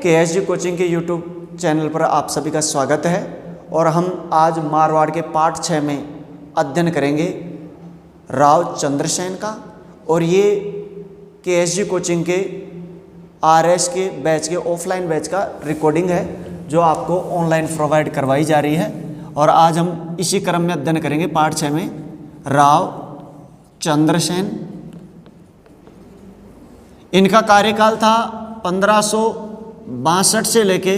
KSG coaching के YouTube channel पर आप सभी का स्वागत है। और हम आज मारवाड़ के पार्ट 6 में अध्ययन करेंगे राव चंद्रसेन का। और ये KSG कोचिंग के RS के बैच के ऑफलाइन बैच का रिकॉर्डिंग है जो आपको ऑनलाइन प्रोवाइड करवाई जा रही है। और आज हम इसी क्रम में अध्ययन करेंगे पार्ट 6 में राव चंद्रसेन। इनका कार्यकाल था 1562 से लेके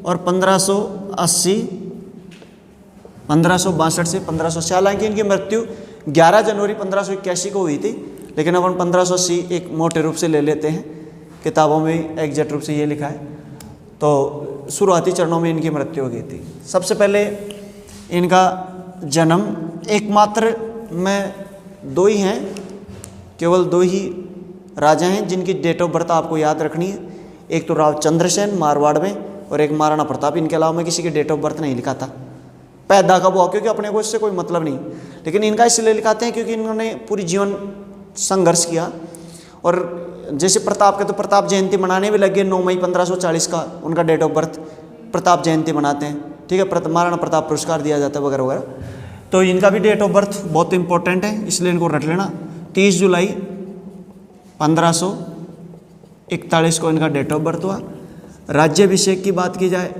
और 1562 से 1500। हालांकि इनकी मृत्यु 11 जनवरी 1581 को हुई थी, लेकिन अब हम 1580 एक मोटे रूप से ले लेते हैं। किताबों में एग्जैक्ट रूप से ये लिखा है। तो शुरुआती चरणों में इनकी मृत्यु हो गई थी। सबसे पहले इनका जन्म एकमात्र में दो ही हैं, केवल दो ही राजा हैं जिनकी डेट ऑफ बर्थ आपको याद रखनी है। एक तो राव चंद्रसेन मारवाड़ में और एक महाराणा प्रताप। इनके अलावा मैं किसी की डेट ऑफ बर्थ नहीं लिखाता, पैदा कब हुआ, क्योंकि अपने को इससे कोई मतलब नहीं। लेकिन इनका इसलिए लिखाते हैं क्योंकि इन्होंने पूरी जीवन संघर्ष किया। और जैसे प्रताप के तो प्रताप जयंती मनाने भी लगे 9 मई 1540 का उनका डेट ऑफ बर्थ, प्रताप जयंती मनाते हैं। ठीक है, महाराणा प्रताप पुरस्कार दिया जाता है वगैरह वगैरह। तो इनका भी डेट ऑफ बर्थ बहुत इंपॉर्टेंट है, इसलिए इनको रट लेना। 30 जुलाई 1541 को इनका डेट ऑफ बर्थ हुआ। राज्याभिषेक की बात की जाए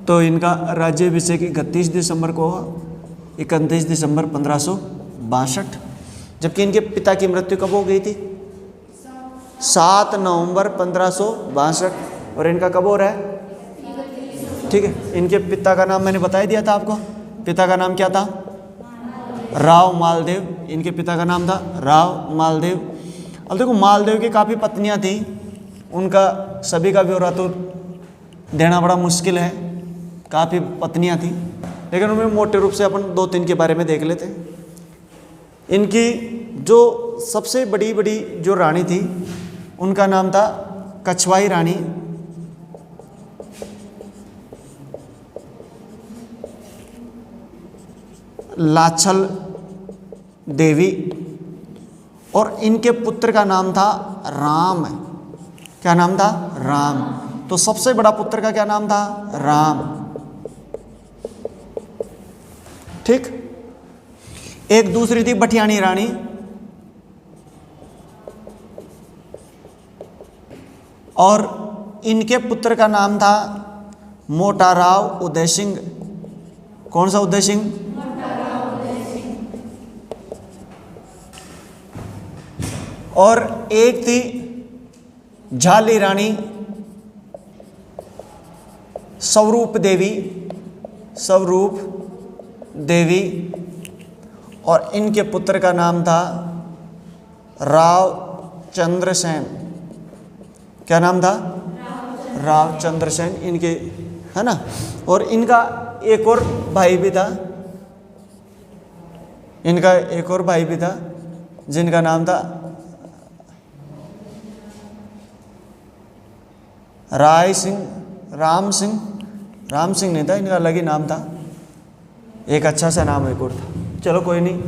तो इनका राज्याभिषेक 31 दिसंबर को हुआ, 31 दिसंबर 1562। जबकि इनके पिता की मृत्यु कब हो गई थी? 7 नवंबर 1562। और इनका कब हो रहा है? ठीक है, इनके पिता का नाम मैंने बता ही दिया था आपको। पिता का नाम क्या था? राव मालदेव। इनके पिता का नाम था राव मालदेव। अब देखो, मालदेव की काफ़ी पत्नियां थी, उनका सभी का ब्यौरा तो देना बड़ा मुश्किल है। काफ़ी पत्नियां थी, लेकिन उनमें मोटे रूप से अपन 2-3 के बारे में देख लेते हैं। इनकी जो सबसे बड़ी जो रानी थी उनका नाम था कछवाई रानी। लाछल देवी। और इनके पुत्र का नाम था राम। क्या नाम था? राम। तो सबसे बड़ा पुत्र का क्या नाम था? राम। ठीक। एक दूसरी थी बठियानी रानी। और इनके पुत्र का नाम था मोटा राव उदय सिंह। कौन सा उदय सिंह? और एक थी झाली रानी स्वरूप देवी। स्वरूप देवी। और इनके पुत्र का नाम था राव चंद्रसेन। क्या नाम था? राव चंद्रसेन इनके, है ना। और इनका एक और भाई भी था। इनका एक और भाई भी था जिनका नाम था राय सिंह। राम सिंह नहीं था, इनका अलग ही नाम था। एक अच्छा सा नाम एक और था, चलो कोई नहीं।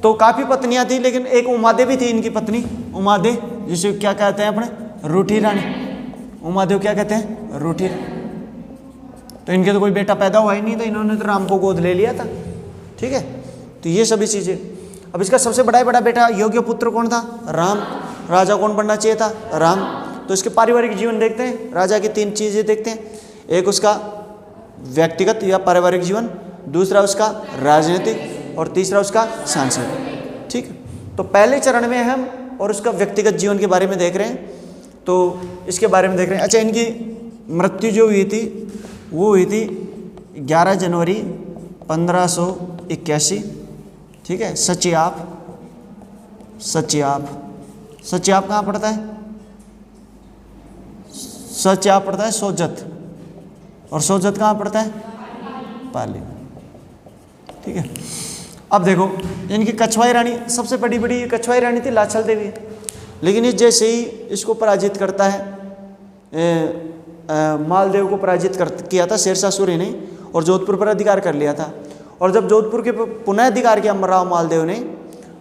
तो काफ़ी पत्नियां थी, लेकिन एक उमादेव भी थी इनकी पत्नी। उमादेव, जिसे क्या कहते हैं अपने? रूठी रानी। उमादेव क्या कहते हैं? रूठी। तो इनके तो कोई बेटा पैदा हुआ ही नहीं था, इन्होंने तो राम को गोद ले लिया था। ठीक है, तो ये सभी चीज़ें। अब इसका सबसे बड़ा बेटा योग्य पुत्र कौन था? राम। राजा कौन बनना चाहिए था? राम। तो इसके पारिवारिक जीवन देखते हैं। राजा की 3 चीज़ें देखते हैं। एक उसका व्यक्तिगत या पारिवारिक जीवन, दूसरा उसका राजनीतिक, और तीसरा उसका सांस्कृतिक। ठीक। तो पहले चरण में हम और उसका व्यक्तिगत जीवन के बारे में देख रहे हैं, तो इसके बारे में देख रहे हैं। अच्छा, इनकी मृत्यु जो हुई थी वो हुई थी 11 जनवरी 1581। ठीक है। सचियाप कहाँ पड़ता है? सचियाप पड़ता है सोजत। और सोजत कहाँ पड़ता है? पाली। ठीक है। अब देखो, इनकी कछवाई रानी, सबसे बड़ी कछवाई रानी थी लाछल देवी। लेकिन इस जैसे ही इसको पराजित करता है, मालदेव को पराजित किया था शेरशाह सूरी ने, और जोधपुर पर अधिकार कर लिया था। और जब जोधपुर के पुनः अधिकार किया राव मालदेव ने,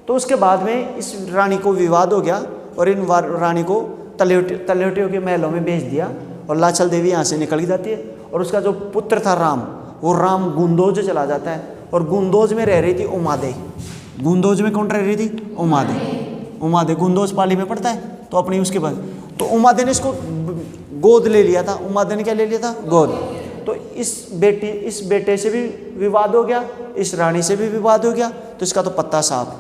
तो उसके बाद में इस रानी को विवाद हो गया और इन रानी को तलहटियों के महलों में भेज दिया और लाछल देवी यहाँ से निकल जाती है। और उसका जो पुत्र था राम, वो राम गुंदोज चला जाता है और गुंदोज में रह रही थी उमादे। गुंदोज में कौन रह रही थी? उमादे गुंदोज पाली में पड़ता है, तो अपनी उसके बाद तो उमादे ने इसको गोद ले लिया था। उमादे ने क्या ले लिया था? गोद। तो इस बेटे से भी विवाद हो गया, इस रानी से भी विवाद हो गया, तो इसका तो पत्ता साफ।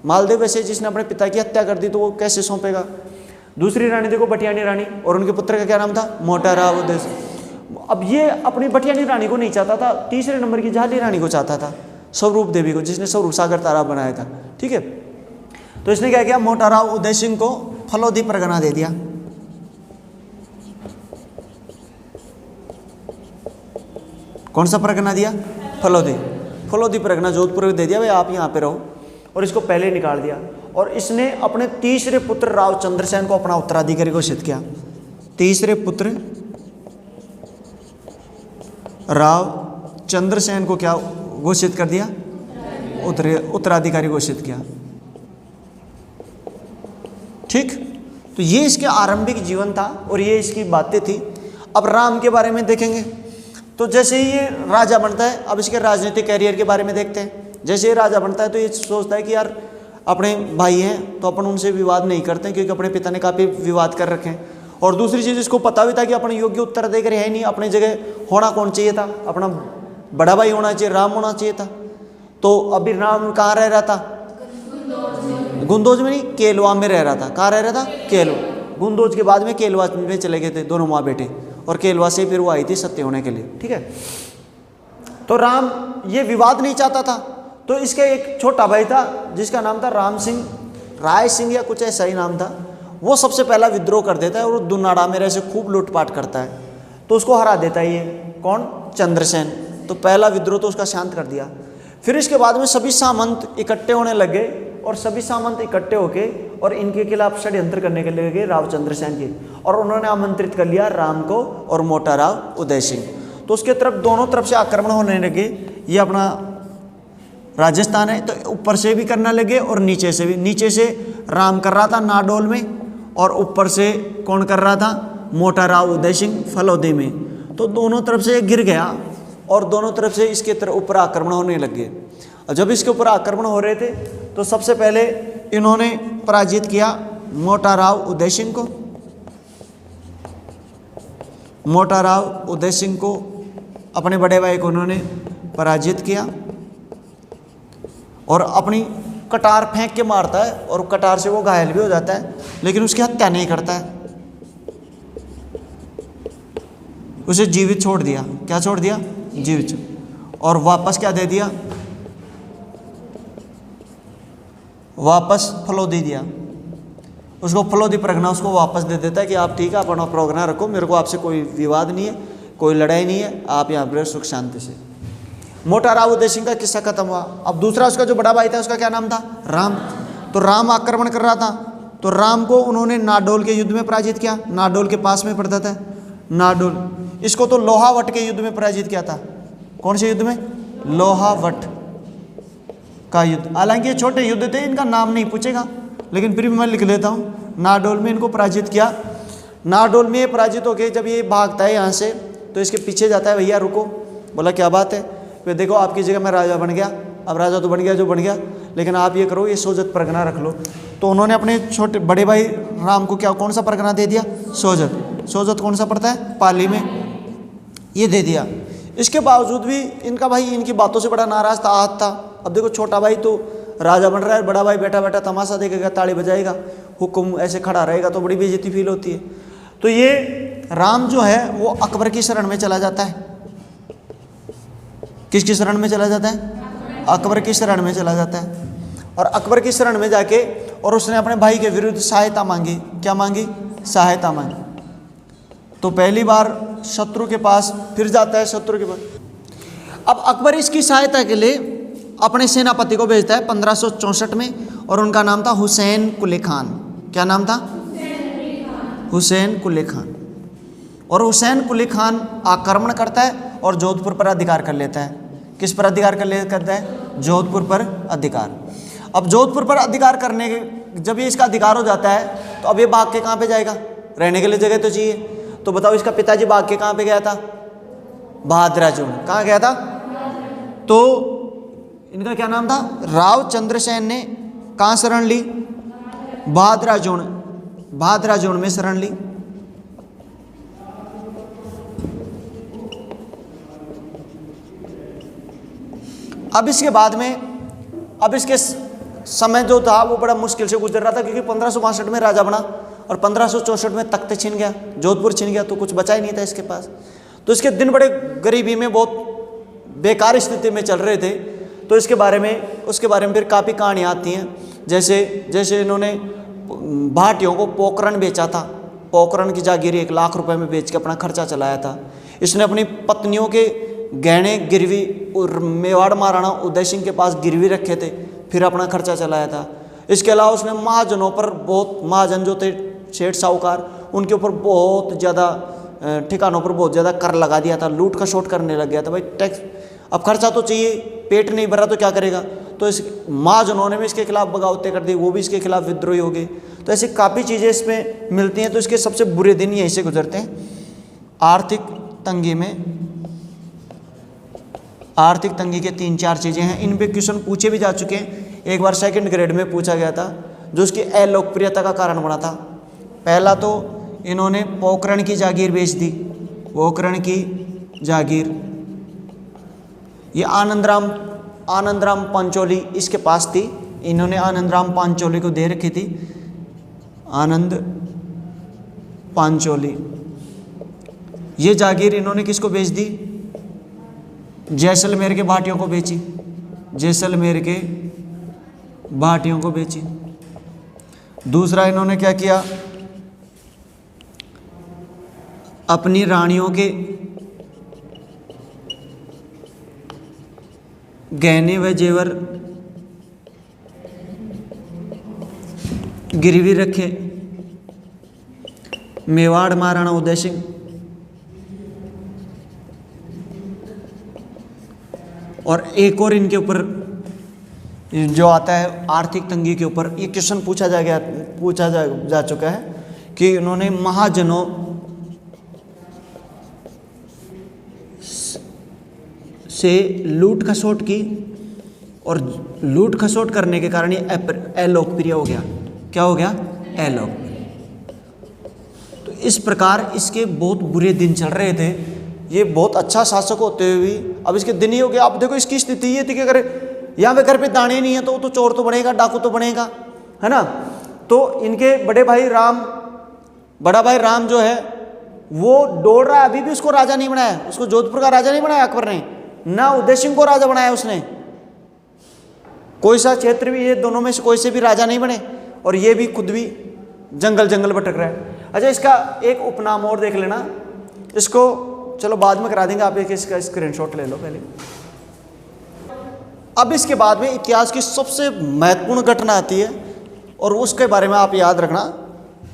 मालदेव वैसे जिसने अपने पिता की हत्या कर दी, तो वो कैसे सौंपेगा? दूसरी रानी देखो बटियानी रानी, और उनके पुत्र का क्या नाम था? मोटा राव उदय। अब ये अपनी बटियानी रानी को नहीं चाहता था, तीसरे नंबर की झाली रानी को चाहता था, स्वरूप देवी को, जिसने स्वरूप सागर तारा बनाया था। ठीक है, तो इसने क्या किया? मोटा राव उदय सिंह को फलोदी परगना दे दिया। कौन सा परगना दिया? फलोदी परगना जोधपुर दे दिया, भाई आप यहाँ पे रहो। और इसको पहले निकाल दिया। और इसने अपने तीसरे पुत्र राव चंद्रसेन को अपना उत्तराधिकारी घोषित किया। तीसरे पुत्र राव चंद्रसेन को क्या घोषित कर दिया? उत्तराधिकारी घोषित किया। ठीक, तो ये इसके आरंभिक जीवन था और ये इसकी बातें थी। अब राम के बारे में देखेंगे, तो जैसे ही ये राजा बनता है, अब इसके राजनीतिक कैरियर के बारे में देखते हैं। जैसे ये राजा बनता है तो ये सोचता है कि यार अपने भाई हैं तो अपन उनसे विवाद नहीं करते हैं, क्योंकि अपने पिता ने काफ़ी विवाद कर रखे हैं। और दूसरी चीज़ इसको पता भी था कि अपने योग्य उत्तराधिकारी है नहीं, अपनी जगह होना कौन चाहिए था? अपना बड़ा भाई होना चाहिए, राम होना चाहिए था। तो अभी राम कहाँ रह रहा था? गुंदोज में नहीं, केलवा में रह रहा था। कहाँ रह रहा था? केलवा। गुंदोज के बाद में केलवा में चले गए थे दोनों माँ बेटे, और केलवा से फिर वो आई थी सत्य होने के लिए। ठीक है, तो राम ये विवाद नहीं चाहता था। तो इसका एक छोटा भाई था जिसका नाम था राम सिंह, राय सिंह या कुछ ऐसा ही नाम था। वो सबसे पहला विद्रोह कर देता है और दुनाड़ा में से खूब लूटपाट करता है, तो उसको हरा देता है। ये कौन? चंद्रसेन। तो पहला विद्रोह तो उसका शांत कर दिया। फिर इसके बाद में सभी सामंत इकट्ठे होने लगे, और सभी सामंत इकट्ठे होके और इनके खिलाफ षड्यंत्र करने के लिए लगे राव चंद्रसेन के। और उन्होंने आमंत्रित कर लिया राम को और मोटा राव उदय सिंह। तो उसके तरफ दोनों तरफ से आक्रमण होने लगे। ये अपना राजस्थान है, तो ऊपर से भी करने लगे और नीचे से भी। नीचे से राम कर रहा था नाडोल में, और ऊपर से कौन कर रहा था? मोटा राव उदय सिंह फलोदी में। तो दोनों तरफ से गिर गया और दोनों तरफ से इसके ऊपर आक्रमण होने लगे। और जब इसके ऊपर आक्रमण हो रहे थे तो सबसे पहले इन्होंने पराजित किया मोटा राव उदय सिंह को। मोटा राव उदय सिंह को, अपने बड़े भाई को उन्होंने पराजित किया और अपनी कटार फेंक के मारता है, और कटार से वो घायल भी हो जाता है, लेकिन उसकी हत्या नहीं करता है, उसे जीवित छोड़ दिया। क्या छोड़ दिया? जीवित। और वापस क्या दे दिया? वापस फलोदी दिया उसको। फलोदी परगना उसको वापस दे देता है कि आप ठीक है, अपना परगना रखो, मेरे को आपसे कोई विवाद नहीं है, कोई लड़ाई नहीं है, आप यहाँ पर सुख शांति से। मोटा राव उदय सिंह का किस्सा खत्म हुआ। अब दूसरा उसका जो बड़ा भाई था उसका क्या नाम था? राम। तो राम आक्रमण कर रहा था, तो राम को उन्होंने नाडोल के युद्ध में पराजित किया। नाडोल के पास में पड़ता था नाडोल। इसको तो लोहावट के युद्ध में पराजित किया था। कौन से युद्ध में? लोहावट का युद्ध। हालांकि ये छोटे युद्ध थे, इनका नाम नहीं पूछेगा, लेकिन फिर भी मैं लिख लेता हूँ। नाडोल में इनको पराजित किया। नाडोल में ये पराजित होके जब ये भागता है यहाँ से, तो इसके पीछे जाता है, भैया रुको। बोला क्या बात है? फिर देखो आपकी जगह मैं राजा बन गया। अब राजा तो बन गया जो बन गया, लेकिन आप ये करो, ये सोजत परगना रख लो। तो उन्होंने अपने छोटे बड़े भाई राम को क्या, कौन सा परगना दे दिया? सोजत। सोजत कौन सा पड़ता है? पाली में। ये दे दिया। इसके बावजूद भी इनका भाई इनकी बातों से बड़ा नाराज था, आहत था। अब देखो छोटा भाई तो राजा बन रहा है, बड़ा भाई बैठा बैठा तमाशा देखेगा, ताली बजाएगा, हुक्म ऐसे खड़ा रहेगा, तो बड़ी बेइज्जती फील होती है। तो ये राम जो है वो अकबर की शरण में चला जाता है। किसकी शरण में चला जाता है? अकबर की शरण में चला जाता है। और अकबर की शरण में जाके और उसने अपने भाई के विरुद्ध सहायता मांगी। क्या मांगी? सहायता मांगी। तो पहली बार शत्रु के पास फिर जाता है, शत्रु के पास। अब अकबर इसकी सहायता के लिए अपने सेनापति को भेजता है 1564 में, और उनका नाम था हुसैन कुली खान। क्या नाम था? हुसैन कुली खान। और हुसैन कुली खान आक्रमण करता है और जोधपुर पर अधिकार कर लेता है। किस पर अधिकार करता है? जोधपुर पर अधिकार। अब जोधपुर पर अधिकार करने के जब ये इसका अधिकार हो जाता है, तो अब ये भाग के कहाँ पे जाएगा? रहने के लिए जगह तो चाहिए। तो बताओ इसका पिताजी भाग के कहाँ पे गया था? भाद्राजून। कहाँ गया था? तो इनका क्या नाम था? राव चंद्रसेन ने कहाँ शरण ली? भाद्राजून। भाद्राजून में शरण ली। अब इसके बाद में, अब इसके समय जो था वो बड़ा मुश्किल से गुजर रहा था, क्योंकि 1562 में राजा बना और 1564 में तख्त छिन गया, जोधपुर छिन गया, तो कुछ बचा ही नहीं था इसके पास। तो इसके दिन बड़े गरीबी में, बहुत बेकार स्थिति में चल रहे थे। तो उसके बारे में फिर काफ़ी कहानियाँ आती हैं। जैसे इन्होंने भाटियों को पोकरण बेचा था, पोकरण की जागीर 1 लाख रुपए में बेच के अपना खर्चा चलाया था। इसने अपनी पत्नियों के गहने गिरवी और मेवाड़ महाराणा उदय सिंह के पास गिरवी रखे थे, फिर अपना खर्चा चलाया था। इसके अलावा उसने महाजनों पर बहुत, महाजन जो थे सेठ साहूकार, उनके ऊपर बहुत ज़्यादा ठिकानों पर बहुत ज़्यादा कर लगा दिया था, लूट खसोट करने लग गया था। भाई टैक्स, अब खर्चा तो चाहिए, पेट नहीं भरा तो क्या करेगा। तो इस महाजनों ने भी इसके खिलाफ बगावतें कर दी, वो भी इसके खिलाफ विद्रोही हो गए। तो ऐसी काफ़ी चीज़ें इसमें मिलती हैं। तो इसके सबसे बुरे दिन यहीं से गुजरते हैं। आर्थिक तंगी में, आर्थिक तंगी के 3-4 चीज़ें हैं। इन पे क्वेश्चन पूछे भी जा चुके हैं। एक बार 2nd ग्रेड में पूछा गया था, जो उसकी अलोकप्रियता का कारण बना था। पहला तो इन्होंने पोकरण की जागीर बेच दी, पोकरण की जागीर। ये आनंदराम पांचोली इसके पास थी, इन्होंने आनंदराम पांचोली को दे रखी थी, आनंद पांचोली। ये जागीर इन्होंने किसको बेच दी? जैसलमेर के भाटियों को बेची, जैसलमेर के भाटियों को बेची। दूसरा इन्होंने क्या किया? अपनी रानियों के गहने व जेवर गिरवी रखे। मेवाड़ महाराणा उदय सिंह और एक और इनके ऊपर जो आता है आर्थिक तंगी के ऊपर, ये क्वेश्चन पूछा जा चुका है कि इन्होंने महाजनों से लूट खसोट की, और लूट खसोट करने के कारण ये अलोकप्रिय हो गया। क्या हो गया? अलोकप्रिय। तो इस प्रकार इसके बहुत बुरे दिन चल रहे थे। ये बहुत अच्छा शासक होते हुए भी अब इसके दिन ही हो गया। अब देखो इसकी स्थिति ये थी कि अगर यहाँ पे घर पे दाने नहीं है तो चोर तो बनेगा, डाकू तो बनेगा, है ना। तो इनके बड़ा भाई राम जो है वो दौड़ रहा है, अभी भी उसको राजा नहीं बनाया, उसको जोधपुर का राजा नहीं बनाया अकबर ने, ना उदय सिंह को राजा बनाया उसने। कोई सा क्षेत्र भी, ये दोनों में से कोई से भी राजा नहीं बने, और ये भी खुद भी जंगल भटक रहा है। अच्छा, इसका एक उपनाम और देख लेना, इसको चलो बाद में करा देंगे, आप एक इसका स्क्रीनशॉट ले लो पहले। अब इसके बाद में इतिहास की सबसे महत्वपूर्ण घटना आती है, और उसके बारे में आप याद रखना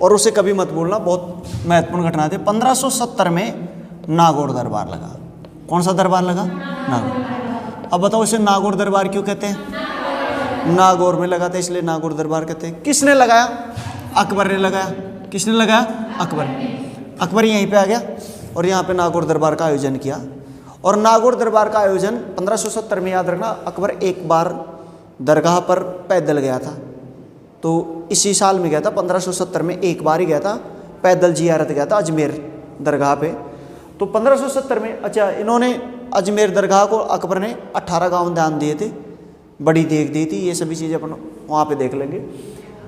और उसे कभी मत भूलना, बहुत महत्वपूर्ण घटना आती है। 1570 में नागौर दरबार लगा। कौन सा दरबार लगा? नागौर। अब बताओ इसे नागौर दरबार क्यों कहते हैं? नागौर में लगा था इसलिए नागौर दरबार कहते हैं। किसने लगाया? अकबर ने लगाया। किसने लगाया? अकबर। अकबर यहीं पे आ गया और यहाँ पे नागौर दरबार का आयोजन किया। और नागौर दरबार का आयोजन 1570 में, याद रखना, अकबर एक बार दरगाह पर पैदल गया था। तो इसी साल में गया था, 1570 में एक बार ही गया था, पैदल जियारत गया था अजमेर दरगाह पे। तो 1570 में, अच्छा, इन्होंने अजमेर दरगाह को अकबर ने 18 गाँव दान दिए थे, बड़ी देख दी थी। ये सभी चीज़ें अपन वहाँ पे देख लेंगे।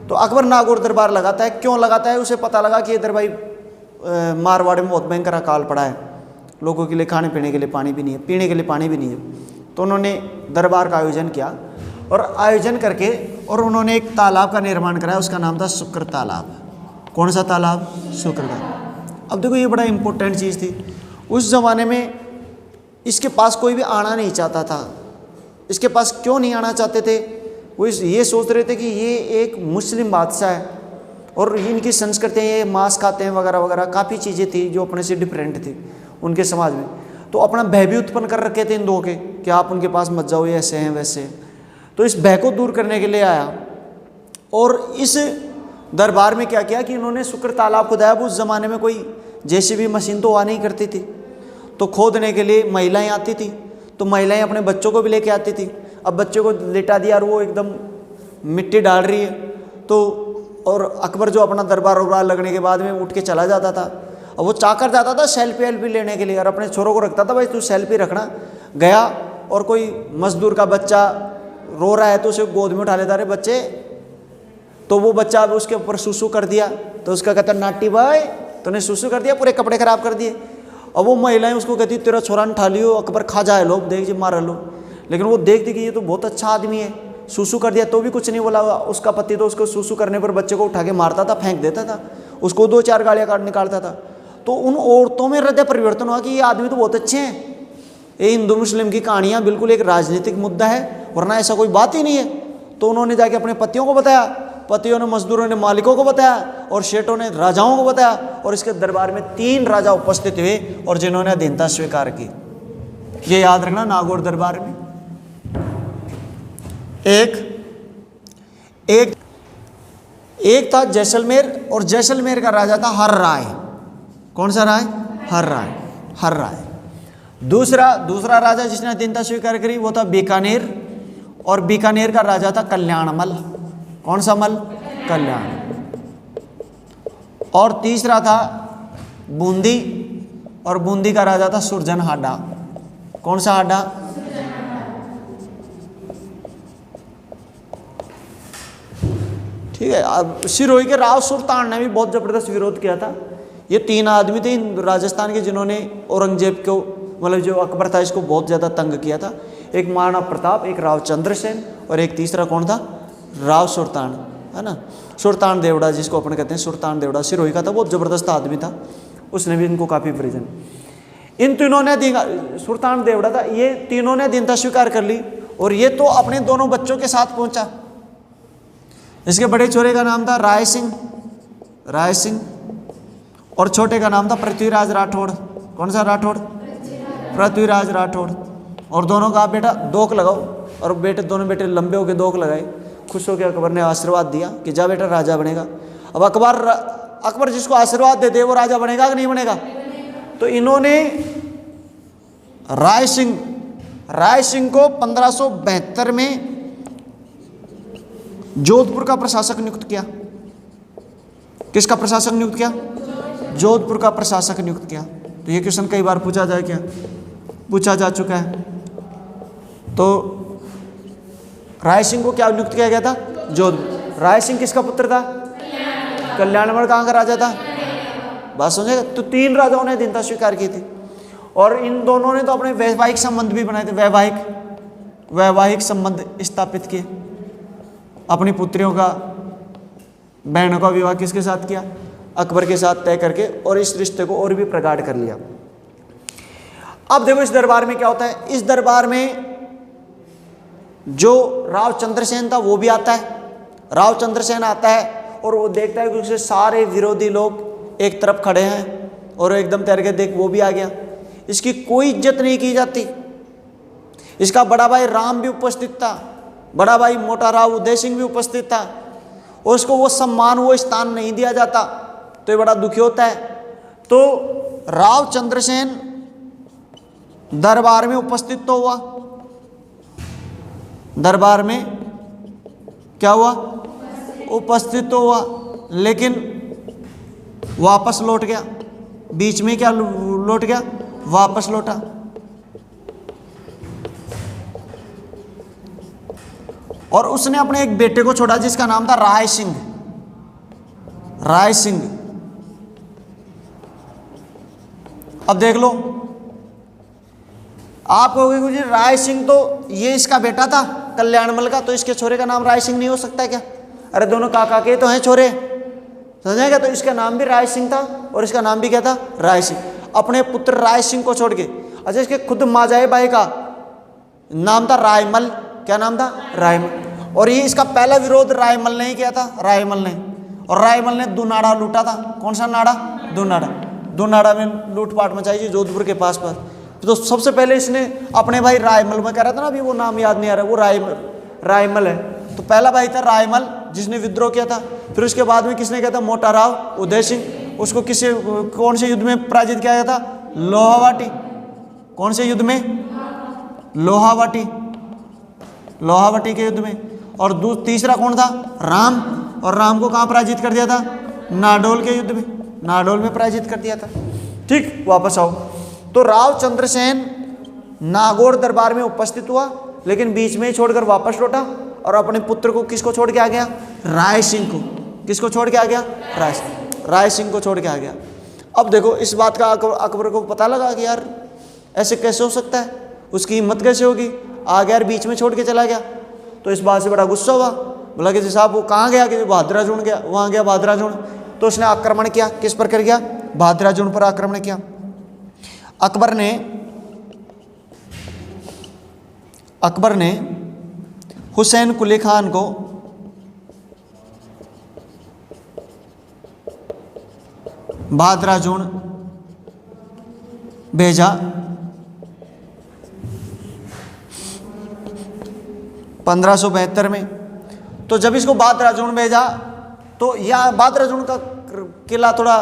तो अकबर नागौर दरबार लगाता है। क्यों लगाता है? उसे पता लगा कि इधर भाई मारवाड़ में बहुत भयंकर अकाल पड़ा है, लोगों के लिए खाने पीने के लिए पानी भी नहीं है, पीने के लिए पानी भी नहीं है। तो उन्होंने दरबार का आयोजन किया, और आयोजन करके और उन्होंने एक तालाब का निर्माण कराया, उसका नाम था शुक्र तालाब। कौन सा तालाब? शुक्र तालाब। अब देखो ये बड़ा इंपॉर्टेंट चीज़ थी उस ज़माने में। इसके पास कोई भी आना नहीं चाहता था। इसके पास क्यों नहीं आना चाहते थे? वो ये सोच रहे थे कि ये एक मुस्लिम बादशाह है और इनकी संस्कृति, ये मांस खाते हैं वगैरह वगैरह, काफ़ी चीज़ें थी जो अपने से डिफरेंट थी उनके समाज में। तो अपना भय भी उत्पन्न कर रखे थे इन दो के कि आप उनके पास मत जाओ, ये ऐसे हैं वैसे हैं। तो इस भय को दूर करने के लिए आया, और इस दरबार में क्या किया कि इन्होंने शुक्र तालाब खुदाया। अब उस ज़माने में कोई जेसीबी मशीन तो हुआ नहीं करती थी, तो खोदने के लिए महिलाएं आती थी, तो महिलाएं अपने बच्चों को भी लेके आती थी। अब बच्चों को लेटा दिया और वो एकदम मिट्टी डाल रही है, तो और अकबर जो अपना दरबार उरबार लगने के बाद में उठ के चला जाता था। अब वो चाकर जाता था सेल्फी वेल्फी लेने के लिए और अपने छोरों को रखता था, भाई तू सेल्फी रखना। गया और कोई मजदूर का बच्चा रो रहा है तो उसे गोद में उठा लेता, रे बच्चे, तो वो बच्चा अब उसके ऊपर सुसु कर दिया, तो उसका कहता नाटी भाई तूने सुसु कर दिया, पूरे कपड़े खराब कर दिए। अब वो महिलाएं उसको कहती तेरा छोरा न ठा लियो, अकबर खा जाए लो, देख जी मार लो। लेकिन वो देखती कि ये तो बहुत अच्छा आदमी है, सुसु कर दिया तो भी कुछ नहीं बोला। उसका पति तो उसको सुसु करने पर बच्चे को उठा के मारता था, फेंक देता था, उसको 2-4 गालियाँ काट निकालता था। तो उन औरतों में हृदय परिवर्तन हुआ कि ये आदमी तो बहुत अच्छे हैं। ये हिंदू मुस्लिम की कहानियाँ बिल्कुल एक राजनीतिक मुद्दा है, वरना ऐसा कोई बात ही नहीं है। तो उन्होंने जाके अपने पतियों को बताया, पतियों ने मजदूरों ने मालिकों को बताया और शेठों ने राजाओं को बताया। और इसके दरबार में 3 राजा उपस्थित हुए और जिन्होंने अधीनता स्वीकार की। ये याद रखना नागौर दरबार में एक था जैसलमेर, और जैसलमेर का राजा था हर राय। कौन सा राय? हर राय। दूसरा राजा जिसने अधीनता स्वीकार करी वो था बीकानेर, और बीकानेर का राजा था कल्याणमल। कौन सा मल? कल्याण। और तीसरा था बूंदी, और बूंदी का राजा था सुरजन हाडा। कौन सा हाडा? ठीक है। अब सिरोही के राव सुल्तान ने भी बहुत जबरदस्त विरोध किया था। ये 3 आदमी थे राजस्थान के जिन्होंने औरंगजेब को, मतलब जो अकबर था, इसको बहुत ज़्यादा तंग किया था। एक महाराणा प्रताप, एक राव चंद्रसेन, और एक तीसरा कौन था? राव सुल्तान, है ना, सुल्तान देवड़ा जिसको अपन कहते हैं। सुल्तान देवड़ा सिरोही का था, बहुत ज़बरदस्त आदमी था, उसने भी इनको काफ़ी प्रिजन। इन तीनों ने सुल्तान देवड़ा था, ये तीनों ने अधीनता स्वीकार कर ली। और ये तो अपने दोनों बच्चों के साथ पहुंचा। इसके बड़े छोरे का नाम था राय सिंह, और छोटे का नाम था पृथ्वीराज राठौड़। कौन सा राठौड़? पृथ्वीराज राठौड़। और दोनों का बेटा दोक लगाओ, और दोनों बेटे लंबे होकर दोक लगाए। खुश होकर अकबर ने आशीर्वाद दिया कि जा बेटा राजा बनेगा। अब अकबर जिसको आशीर्वाद दे दे वो राजा बनेगा कि नहीं बनेगा? तो इन्होंने राय सिंह को 1572 में जोधपुर का प्रशासक नियुक्त किया। किसका प्रशासक नियुक्त किया? जोधपुर का प्रशासक नियुक्त किया। तो ये क्वेश्चन कई बार पूछा जा चुका है। तो राय सिंह को क्या नियुक्त किया गया था? जोधपुर। राय सिंह किसका पुत्र था? कल्याणमल। कहाँ का राजा था? बात समझेगा। तो 3 राजाओं ने अधीनता स्वीकार की थी, और इन दोनों ने तो अपने वैवाहिक संबंध भी बनाए थे। वैवाहिक संबंध स्थापित किए। अपनी पुत्रियों का, बहनों का विवाह किसके साथ किया? अकबर के साथ तय करके, और इस रिश्ते को और भी प्रगाढ़ कर लिया। अब देखो इस दरबार में क्या होता है। इस दरबार में जो राव चंद्रसेन था वो भी आता है। राव चंद्रसेन आता है और वो देखता है कि उसके सारे विरोधी लोग एक तरफ खड़े हैं, और एकदम तैर के देख वो भी आ गया। इसकी कोई इज्जत नहीं की जाती। इसका बड़ा भाई राम भी उपस्थित था, बड़ा भाई मोटा राव उदय सिंह भी उपस्थित था, और उसको वो सम्मान, वो स्थान नहीं दिया जाता। तो ये बड़ा दुखी होता है। तो राव चंद्रसेन दरबार में उपस्थित तो हुआ, दरबार में क्या हुआ? उपस्थित तो हुआ, लेकिन वापस लौट गया। बीच में क्या लौट गया? वापस लौटा। और उसने अपने एक बेटे को छोड़ा जिसका नाम था राय सिंह। अब देख लो, आप कहोगे मुझे राय सिंह तो ये इसका बेटा था कल्याणमल का, तो इसके छोरे का नाम राय सिंह नहीं हो सकता क्या? अरे दोनों काका के तो हैं छोरे, समझेगा? तो इसका नाम भी राय सिंह था और इसका नाम भी क्या था? राय सिंह। अपने पुत्र राय सिंह को छोड़ के, अच्छा इसके खुद माजाए भाई का नाम था रायमल। क्या नाम था? रायमल। और ये इसका पहला विरोध रायमल ने ही किया था, रायमल ने। और रायमल ने दुनाड़ा लूटा था। कौन सा नाड़ा? दुनाड़ा में लूटपाट मचाई थी जोधपुर के पास। तो सबसे पहले इसने अपने भाई रायमल में कह रहा था ना, अभी वो नाम याद नहीं आ रहा, वो रायमल है। तो पहला भाई था रायमल, जिसने विद्रोह किया था। फिर उसके बाद में किसने किया था? मोटा राव उदय सिंह। उसको किसे, कौन से युद्ध में पराजित किया गया था? लोहावाटी। कौन से युद्ध में? लोहावाटी, लोहावाटी के युद्ध में। और तीसरा कौन था? राम। और राम को कहाँ पराजित कर दिया था? नाडोल के युद्ध में, नाडोल में पराजित कर दिया था। ठीक, वापस आओ। तो राव चंद्रसेन नागौर दरबार में उपस्थित हुआ, लेकिन बीच में ही छोड़कर वापस लौटा और अपने पुत्र को किसको छोड़ के आ गया? राय सिंह को। किसको छोड़ के आ गया? राय सिंह को छोड़ के आ गया। अब देखो इस बात का अकबर को पता लगा कि यार ऐसे कैसे हो सकता है, उसकी हिम्मत कैसे होगी, आ गया यार बीच में छोड़ के चला गया। तो इस बात से बड़ा गुस्सा हुआ, बोला कि साहब वो कहाँ गया? कि भाद्राजून गया, वहाँ गया भाद्राजून। तो उसने आक्रमण किया, किस पर कर गया? भाद्राजून पर आक्रमण किया। अकबर ने हुसैन कुली खान को भाद्राजून भेजा। 1572 में। तो जब इसको भाद्राजून भेजा तो यहाँ भाद्राजून का किला थोड़ा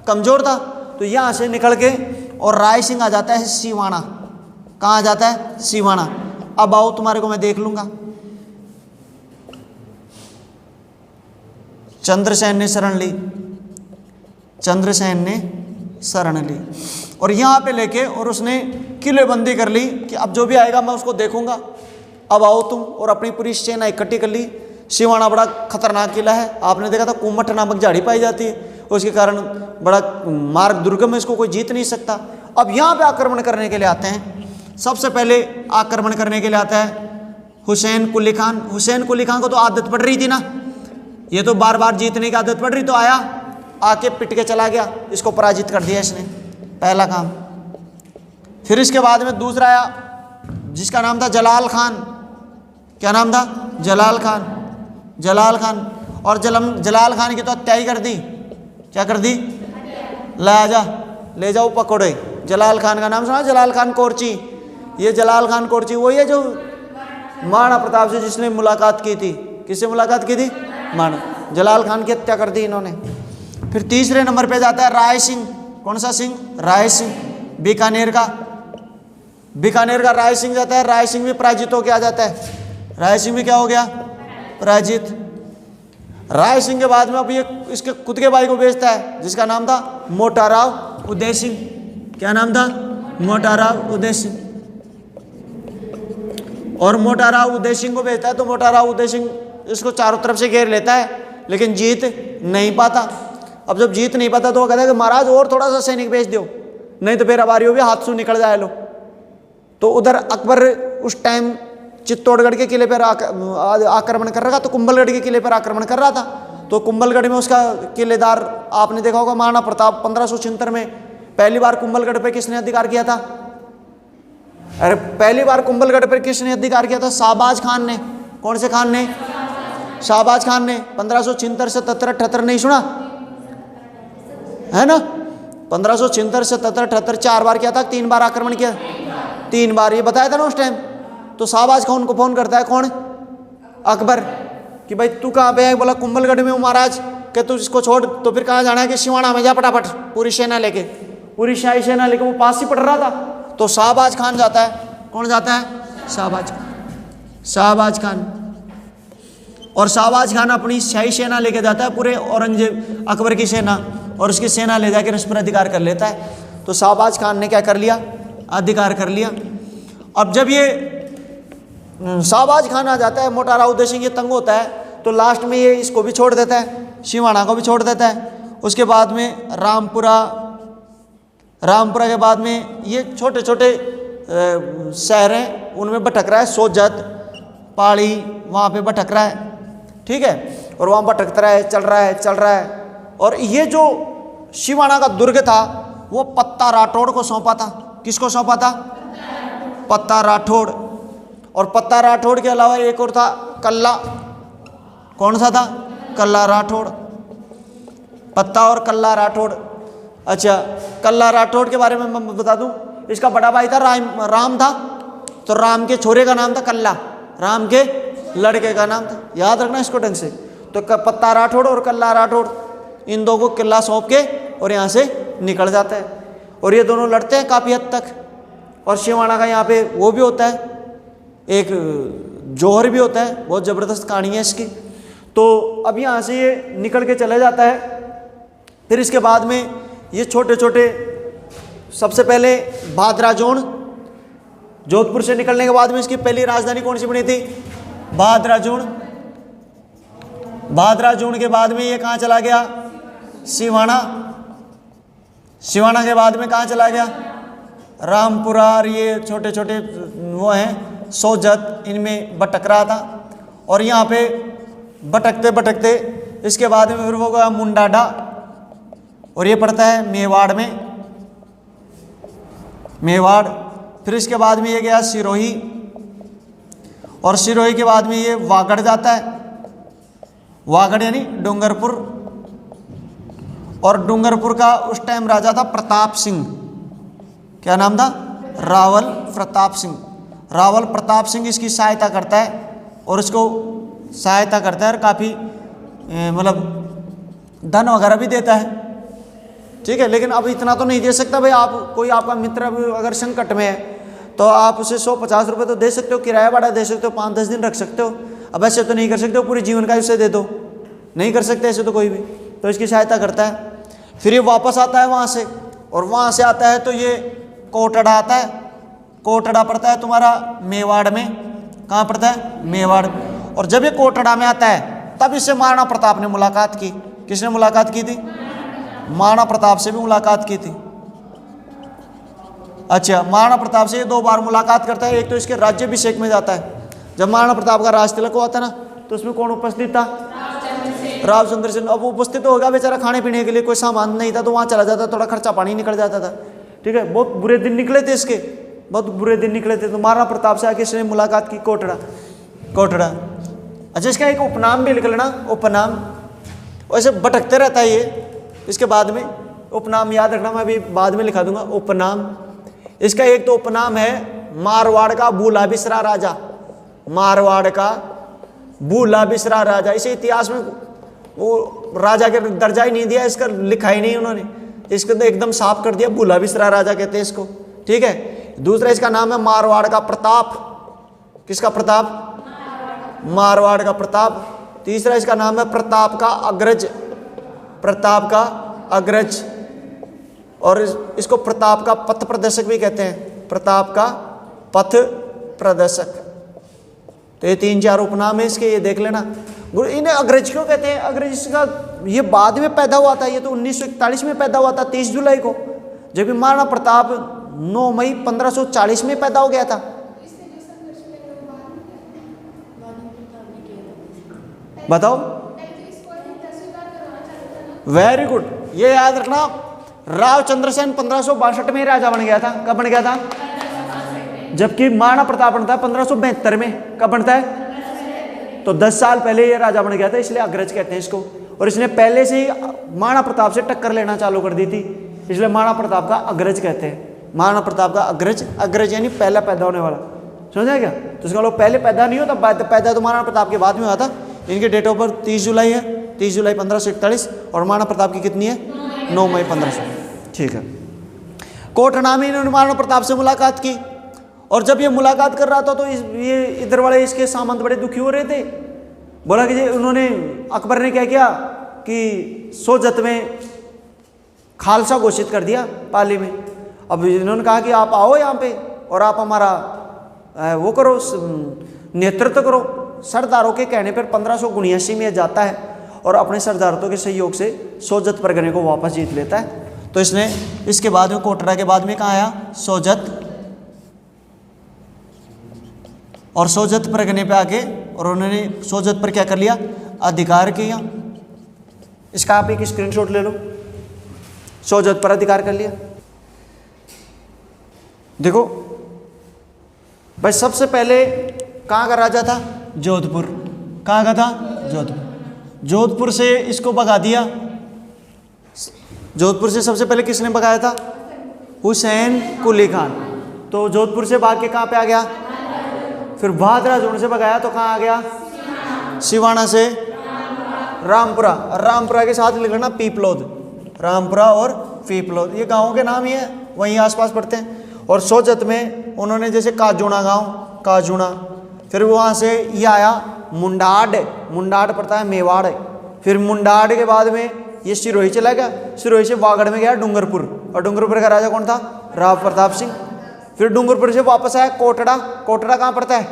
कमजोर था, तो यहाँ से निकल के और राय सिंह आ जाता है सिवाना। कहाँ आ जाता है? सिवाना। अब आओ तुम्हारे को मैं देख लूंगा। चंद्रसेन ने शरण ली और यहाँ पे लेके और उसने किलेबंदी कर ली कि अब जो भी आएगा मैं उसको देखूंगा। अब आओ तुम, और अपनी पूरी सेना इकट्ठी कर ली। सिवाना बड़ा खतरनाक किला है, आपने देखा था कुमठ नामक झाड़ी पाई जाती है, उसके कारण बड़ा मार्ग दुर्गम है, इसको कोई जीत नहीं सकता। अब यहाँ पे आक्रमण करने के लिए आते हैं। सबसे पहले आक्रमण करने के लिए आता है हुसैन कुली खान। हुसैन कुली खान को तो आदत पड़ रही थी ना, ये तो बार बार जीतने की आदत पड़ रही, तो आया, आके पिट के चला गया, इसको पराजित कर दिया इसने, पहला काम। फिर इसके बाद में दूसरा आया जिसका नाम था जलाल खान। क्या नाम था? जलाल खान। और जलाल खान की तो हत्या ही कर दी। क्या कर दी? ले जाओ पकड़े। जलाल खान का नाम सुना? जलाल खान कोरची। ये जलाल खान कोरची वही है जो महाराणा प्रताप से जिसने मुलाकात की थी। किससे मुलाकात की थी? महाराणा। जलाल खान की हत्या कर दी इन्होंने। फिर तीसरे नंबर पे जाता है राय सिंह। कौन सा सिंह? राय सिंह, बीकानेर का राय सिंह जाता है। राय सिंह भी पराजित होकर आ जाता है। राय सिंह भी क्या हो गया? पराजित। राय सिंह के बाद में अब ये इसके खुद के भाई को बेचता है जिसका नाम था मोटा राव उदय सिंह। क्या नाम था? मोटा राव उदय सिंह। और मोटा राव उदय सिंह को बेचता है, तो मोटा राव उदय सिंह इसको चारों तरफ से घेर लेता है, लेकिन जीत नहीं पाता। अब जब जीत नहीं पाता तो वो कहता है कि महाराज और थोड़ा सा सैनिक भेज दो, नहीं तो फिर हमारी भी हाथ से निकल जाए लो। तो उधर अकबर उस टाइम चित्तौड़गढ़ के किले पर आक्रमण कर रहा था, तो कुंभलगढ़ के किले पर आक्रमण कर रहा था। तो कुंभलगढ़ में उसका किलेदार आपने देखा होगा महाराणा प्रताप 1576 में पहली बार कुंभलगढ़ पर किसने अधिकार किया था? अरे पहली बार कुंभलगढ़ पर किसने अधिकार किया था? शाहबाज खान ने। कौन से खान ने? शाहबाज खान ने। 1576 से 77 नहीं सुना है ना? 1576 से 77 4 बार किया था, 3 बार आक्रमण किया? 3 बार, ये बताया था ना उस टाइम। तो शाहबाज खान को फोन करता है कौन? अकबर, कि भाई तू कहाँ पे है? बोला कुंभलगढ़ में हूँ महाराज। कि तू इसको छोड़, तो फिर कहाँ जाना है? कि सिवाना में जा फटाफट, पूरी सेना लेके, पूरी शाही सेना लेके। वो पास ही पड़ रहा था। तो शाहबाज खान जाता है। कौन जाता है? शाहबाज खान। और शाहबाज खान अपनी शाही सेना लेके जाता है, पूरे औरंगजेब अकबर की सेना, और उसकी सेना ले जाकर उस पर अधिकार कर लेता है। तो शाहबाज खान ने क्या कर लिया? अधिकार कर लिया। अब जब ये शाहबाज खान आ जाता है, मोटा राव उदय सिंह ये तंग होता है, तो लास्ट में ये इसको भी छोड़ देता है, सिवाना को भी छोड़ देता है। उसके बाद में रामपुरा के बाद में ये छोटे छोटे शहर हैं, उनमें भटक रहा है। सोजत, पाड़ी, वहाँ पे भटक रहा है, ठीक है। और वहाँ भटकता रहा है, चल रहा है। और ये जो सिवाना का दुर्ग था वो पत्ता राठौड़ को सौंपा था। किसको सौंपा था? पत्ता राठौड़। और पत्ता राठौड़ के अलावा एक और था कल्ला। कौन सा था? कल्ला राठौड़। पत्ता और कल्ला राठौड़। अच्छा, कल्ला राठौड़ के बारे में मैं बता दूं, इसका बड़ा भाई था राम था, तो राम के छोरे का नाम था कल्ला, राम के लड़के का नाम था। याद रखना इसको ढंग से। तो पत्ता राठौड़ और कल्ला राठौड़, इन दो को किला सौंप के और यहाँ से निकल जाता है। और ये दोनों लड़ते हैं काफ़ी हद तक। और शिवाना का यहाँ पे वो भी होता है, एक जौहर भी होता है, बहुत ज़बरदस्त कहानी है इसकी। तो अब यहाँ से ये निकल के चला जाता है। फिर इसके बाद में ये छोटे छोटे, सबसे पहले भादराजोण, जोधपुर से निकलने के बाद में इसकी पहली राजधानी कौन सी बनी थी? भादराजोण। भादराजोण के बाद में ये कहाँ चला गया? सिवाना। सिवाना के बाद में कहाँ चला गया? रामपुरा। और ये छोटे छोटे वो हैं सोजत, इनमें भटक रहा था। और यहाँ पे भटकते भटकते इसके बाद में फिर वो गया मुंडाडा, और ये पड़ता है मेवाड़ में, मेवाड़। फिर इसके बाद में ये गया सिरोही, और सिरोही के बाद में ये वागड़ जाता है, वागड़ यानी डूंगरपुर। और डूंगरपुर का उस टाइम राजा था प्रताप सिंह। क्या नाम था? रावल प्रताप सिंह। रावल प्रताप सिंह इसकी सहायता करता है, और इसको सहायता करता है और काफ़ी मतलब धन वगैरह भी देता है, ठीक है। लेकिन अब इतना तो नहीं दे सकता भाई। आप कोई आपका मित्र अगर संकट में है तो आप उसे 150 रुपये तो दे सकते हो, किराया भाड़ा दे सकते हो, 5-10 दिन रख सकते हो। अब ऐसे तो नहीं कर सकते हो पूरे जीवन का उसे दे दो, नहीं कर सकते ऐसे तो कोई भी। तो इसकी सहायता करता है। फिर ये वापस आता है वहाँ से, और वहाँ से आता है तो ये कोटड़ा आता है। कोटड़ा पड़ता है तुम्हारा मेवाड़ में। कहाँ पड़ता है? मेवाड़। और जब ये कोटड़ा में आता है तब इससे महाराणा प्रताप ने मुलाकात की। किसने मुलाकात की थी? महाराणा प्रताप से भी मुलाकात की थी। अच्छा, महाराणा प्रताप से ये 2 बार मुलाकात करता है। एक तो इसके राज्याभिषेक में जाता है, जब महाराणा प्रताप का राज तिलक हुआ था ना, तो उसमें कौन उपस्थित था? रावचंद्र सिंह। अब उपस्थित तो होगा बेचारा, खाने पीने के लिए कोई सामान नहीं था तो वहाँ चला जाता, थोड़ा खर्चा पानी निकल जाता था, ठीक है। बहुत बुरे दिन निकले थे इसके, बहुत बुरे दिन निकले थे। तो महाराणा प्रताप से आके इसने मुलाकात की, कोटड़ा। कोटड़ा। अच्छा, इसका एक उपनाम भी लिख लेना, उपनाम। वैसे भटकते रहता है ये, इसके बाद में उपनाम याद रखना, मैं अभी बाद में लिखा दूंगा उपनाम। इसका एक तो उपनाम है मारवाड़ का बूला बिसरा राजा। मारवाड़ का बूला बिसरा राजा। इसे इतिहास में वो राजा के दर्जा ही नहीं दिया, इसका लिखा ही नहीं उन्होंने, इसको तो एकदम साफ कर दिया, बूला बिसरा राजा कहते हैं इसको, ठीक है। दूसरा इसका नाम है मारवाड़ का प्रताप। किसका प्रताप? मारवाड़ का प्रताप। तीसरा इसका नाम है प्रताप का अग्रज। प्रताप का अग्रज। और इसको प्रताप का पथ प्रदर्शक भी कहते हैं, प्रताप का पथ प्रदर्शक। तो ये 3-4 उपनाम है इसके, ये देख लेना। इन्हें अग्रज क्यों कहते हैं? अग्रज इसका ये बाद में पैदा हुआ था, ये तो 1941 में पैदा हुआ था, 23 जुलाई को, जबकि महाराणा प्रताप 9 मई 1540 में पैदा हो गया था। बताओ। वेरी गुड, ये याद रखना। रावचंद्र सेन 1562 में राजा बन गया था। कब बन गया था? जबकि महाराणा प्रताप बनता है 1572 में। कब बनता है? तो 10 साल पहले ये राजा बन गया था, इसलिए अग्रज कहते हैं इसको। और इसने पहले से ही महाराणा प्रताप से टक्कर लेना चालू कर दी थी, इसलिए महाराणा प्रताप का अग्रज कहते हैं। महाराणा प्रताप का अग्रज, अग्रज यानी पहला पैदा होने वाला, समझा क्या? तो इसका लोग पहले पैदा नहीं होता, पैदा तो महाराणा प्रताप के बाद में हुआ था। इनके डेट ऑफ बर्थ 30 जुलाई है, 30 जुलाई 1541, और महाराणा प्रताप की कितनी है? 9 मई 1500, ठीक है। कोटड़ा में इन्होंने महाराणा प्रताप से मुलाकात की, और जब ये मुलाकात कर रहा था तो ये इधर वाले इसके सामंत बड़े दुखी हो रहे थे। बोला कि उन्होंने, अकबर ने क्या किया कि सोजत में खालसा घोषित कर दिया पाली में। अब इन्होंने कहा कि आप आओ यहाँ पे और आप हमारा वो करो, नेतृत्व करो। सरदारों के कहने पर 1579 में जाता है और अपने सरदारों के सहयोग से सोजत परगने को वापस जीत लेता है। तो इसने इसके बाद में, कोटड़ा के बाद में कहाँ आया? सोजत। और सोजत परगने पे आके और उन्होंने सोजत पर क्या कर लिया? अधिकार किया। इसका आप एक स्क्रीनशॉट ले लो। सोजत पर अधिकार कर लिया। देखो भाई, सबसे पहले कहाँ का राजा था? जोधपुर। कहाँ का था? जोधपुर। जोधपुर से इसको भगा दिया। जोधपुर से सबसे पहले किसने भगाया था? हुसैन कुली खान। तो जोधपुर से भाग के कहाँ पे आ गया? फिर भादराजोण से भगाया तो कहाँ आ गया? सिवाना से रामपुरा, रामपुरा के साथ लिख लेना पीपलोद, रामपुरा और पीपलोद, ये गाँव के नाम ही है, वहीं आसपास पड़ते हैं। और सोजत में उन्होंने जैसे काजूना गाँव, काजूना, फिर वहाँ से ये आया मुंडाड, मुंडाड पड़ता है मेवाड़, फिर मुंडाड के बाद में ये सिरोही चला गया, सिरोही से वागड़ में गया डूंगरपुर, और डूंगरपुर का राजा कौन था? राव प्रताप सिंह। फिर डूंगरपुर से वापस आया कोटड़ा, कोटड़ा कहाँ पड़ता है?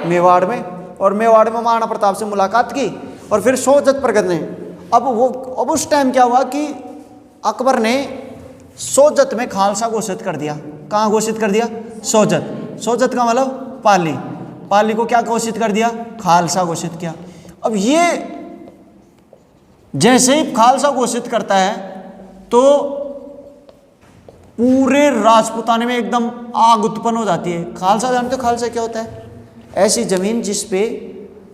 मेवाड़ में, और मेवाड़ में महाराणा प्रताप से मुलाकात की, और फिर सोजत पर गए। अब उस टाइम क्या हुआ कि अकबर ने सोजत में खालसा घोषित कर दिया। कहाँ घोषित कर दिया? सोजत, सोजत का मतलब पाली, पाली को क्या घोषित कर दिया? खालसा घोषित किया। अब ये जैसे ही खालसा घोषित करता है तो पूरे राजपूताने में एकदम आग उत्पन्न हो जाती है। खालसा जानते हो खालसा क्या होता है? ऐसी जमीन जिस पे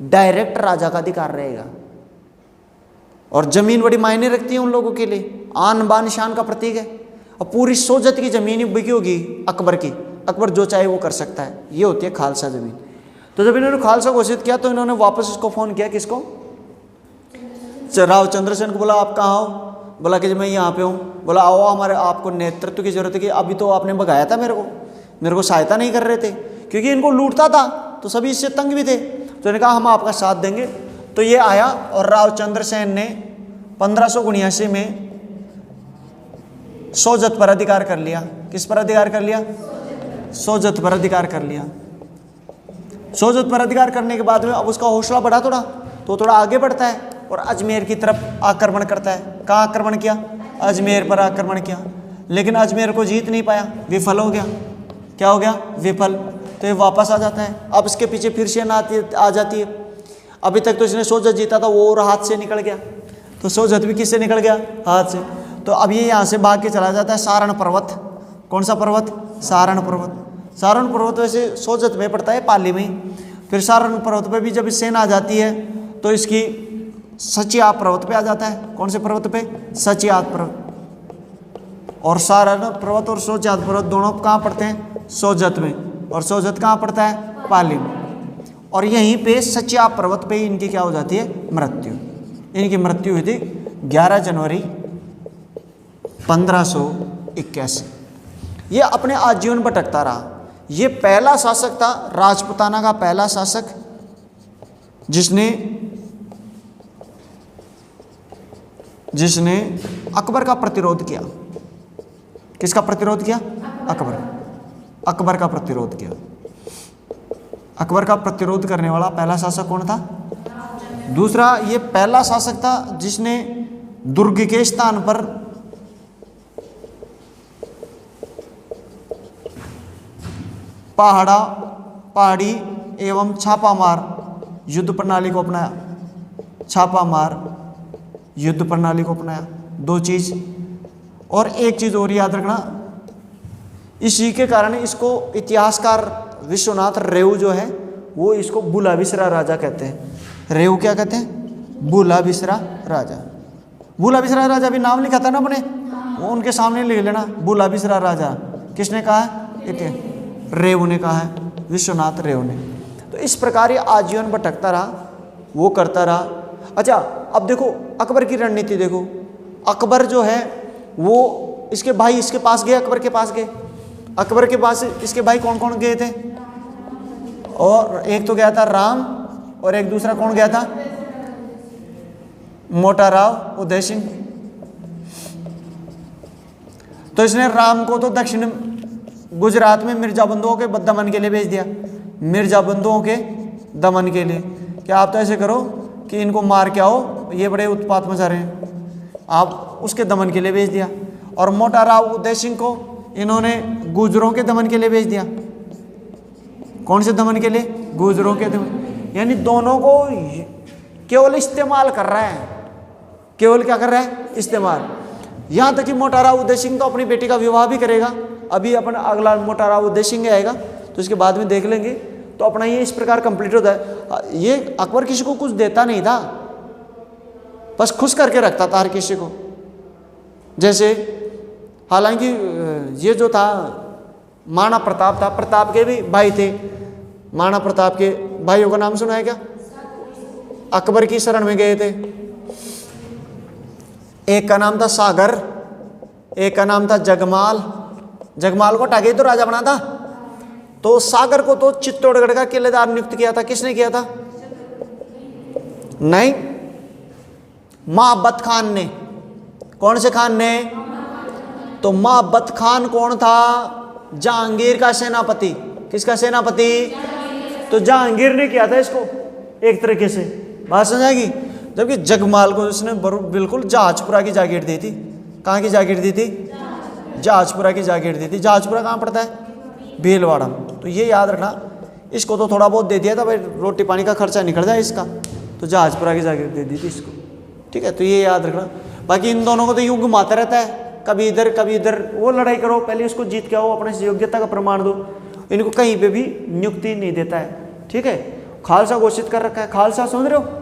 डायरेक्ट राजा का अधिकार रहेगा, और जमीन बड़ी मायने रखती है उन लोगों के लिए, आन बान शान का प्रतीक है। और पूरी सोजत की जमीन ही बिकी होगी अकबर की, अकबर जो चाहे वो कर सकता है, ये होती है खालसा जमीन। तो जब इन्होंने खालसा घोषित किया तो इन्होंने वापस उसको फोन किया, किसको? राव चंद्रसेन को। बोला आप कहाँ हो? बोला कि मैं यहाँ पे हूँ। बोला आओ, हमारे आपको नेतृत्व की जरूरत है कि अभी तो आपने भगाया था मेरे को सहायता नहीं कर रहे थे, क्योंकि इनको लूटता था तो सभी इससे तंग भी थे। तो इन्होंने कहा हम आपका साथ देंगे। तो ये आया और राव चंद्रसेन ने 1579 में सोजत पर अधिकार कर लिया। किस पर अधिकार कर लिया? सोजत पर अधिकार कर लिया। सोजत पर अधिकार करने के बाद में अब उसका हौसला बढ़ा थोड़ा, तो थोड़ा आगे बढ़ता है और अजमेर की तरफ आक्रमण करता है। कहाँ आक्रमण किया? अजमेर पर आक्रमण किया, लेकिन अजमेर को जीत नहीं पाया, विफल हो गया। क्या हो गया? विफल। तो ये वापस आ जाता है। अब इसके पीछे फिर सेना आ जाती है। अभी तक तो इसने सोजत जीता था, वो और हाथ से निकल गया, तो सोजत भी किससे निकल गया? हाथ से। तो अब ये यहाँ से भाग के चला जाता है सारण पर्वत। कौन सा पर्वत? सारण पर्वत। सारण पर्वत वैसे सोजत में पड़ता है, पाली में। फिर सारण पर्वत पे भी जब सेना आ जाती है तो इसकी सचियात पर्वत पे आ जाता है। कौन से पर्वत पे? सचियात पर्वत। और सारण पर्वत और सचियात पर्वत दोनों कहाँ पड़ते हैं? सोजत में। और सोजत कहाँ पड़ता है? पाली में। और यहीं पे सचियात पर्वत पे इनकी क्या हो जाती है? मृत्यु। इनकी मृत्यु हुई थी 11 जनवरी 1581। ये अपने आजीवन भटकता रहा। ये पहला शासक था, राजपूताना का पहला शासक, जिसने अकबर का प्रतिरोध किया। किसका प्रतिरोध किया? अकबर का प्रतिरोध किया। अकबर का प्रतिरोध करने वाला पहला शासक कौन था? दूसरा, ये पहला शासक था जिसने दुर्ग के स्थान पर पहाड़ी एवं छापामार युद्ध प्रणाली को अपनाया। छापामार युद्ध प्रणाली को अपनाया। दो चीज, और एक चीज और याद रखना, इसी के कारण इसको इतिहासकार विश्वनाथ रेऊ जो है वो इसको बुला बिसरा राजा कहते हैं। रेऊ क्या कहते हैं? बुला बिसरा राजा। बुला बिसरा राजा भी नाम लिखा था ना अपने, वो उनके सामने लिख लेना, बुला बिसरा राजा। किसने कहा है? रेऊ ने कहा है, विश्वनाथ रेऊ ने। तो इस प्रकार ये आजीवन भटकता रहा, वो करता रहा। अच्छा, अब देखो अकबर की रणनीति देखो। अकबर जो है वो इसके भाई इसके पास गए, अकबर के पास गए। अकबर के पास इसके भाई कौन कौन गए थे? और एक तो गया था राम, और एक दूसरा कौन गया था? मोटा राव उदय सिंह। तो इसने राम को तो दक्षिण गुजरात में मिर्जा बंधुओं के दमन के लिए भेज दिया। मिर्जा बंधुओं के दमन के लिए कि आप तो ऐसे करो कि इनको मार के आओ, ये बड़े उत्पात मचा रहे हैं, आप उसके दमन के लिए भेज दिया। और मोटा राव उदय सिंह को इन्होंने गुजरों के दमन के लिए भेज दिया। कौन से दमन के लिए? गुजरों के दमन। यानी दोनों को केवल इस्तेमाल कर रहा है। केवल क्या कर रहा है? इस्तेमाल। यहाँ तक कि मोटा राव उदय सिंह तो अपनी बेटी का विवाह भी करेगा। अभी अपना अगला मोटा राव उदय सिंह आएगा तो इसके बाद में देख लेंगे। तो अपना ये इस प्रकार कंप्लीट होता है। ये अकबर किसी को कुछ देता नहीं था, बस खुश करके रखता था हर किसी को। जैसे हालांकि ये जो था महाराणा प्रताप था, प्रताप के भी भाई थे। महाराणा प्रताप के भाइयों का नाम सुना है क्या? अकबर की शरण में गए थे, एक का नाम था सागर, एक का नाम था जगमाल। जगमाल को टागे तो राजा बना था। तो सागर को तो चित्तौड़गढ़ का किलेदार नियुक्त किया था। किसने किया था? नहीं, महाबत खान ने। कौन से खान ने? तो महाबत खान कौन था? जहांगीर का सेनापति। किसका सेनापति? तो जहांगीर ने किया था इसको एक तरीके से। बात समझ आएगी? जबकि जगमाल को उसने बिल्कुल जहाजपुरा की जागीर दी थी। कहाँ की जागीर दी थी? जहाजपुरा की जागीर दी थी। जहाजपुरा कहाँ पड़ता है? भीलवाड़ा। तो ये याद रखना, इसको तो थोड़ा बहुत दे दिया था भाई, रोटी पानी का खर्चा निकल जाए इसका, तो जहाजपुरा की जागीर दे दी थी इसको। ठीक है, तो ये याद रखना। बाकी इन दोनों को तो यूं घुमाता रहता है, कभी इधर कभी इधर। वो लड़ाई करो, पहले उसको जीत के आओ, अपने योग्यता का प्रमाण दो। इनको कहीं पे भी नियुक्ति नहीं देता है। ठीक है, खालसा घोषित कर रखा है। खालसा समझ रहे हो?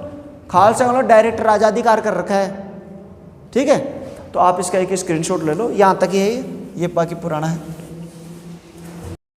खालसा मतलब डायरेक्ट राजाधिकार कर रखा है। ठीक है, तो आप इसका एक स्क्रीनशॉट ले लो। यहाँ तक ही है ये बाकी पुराना है।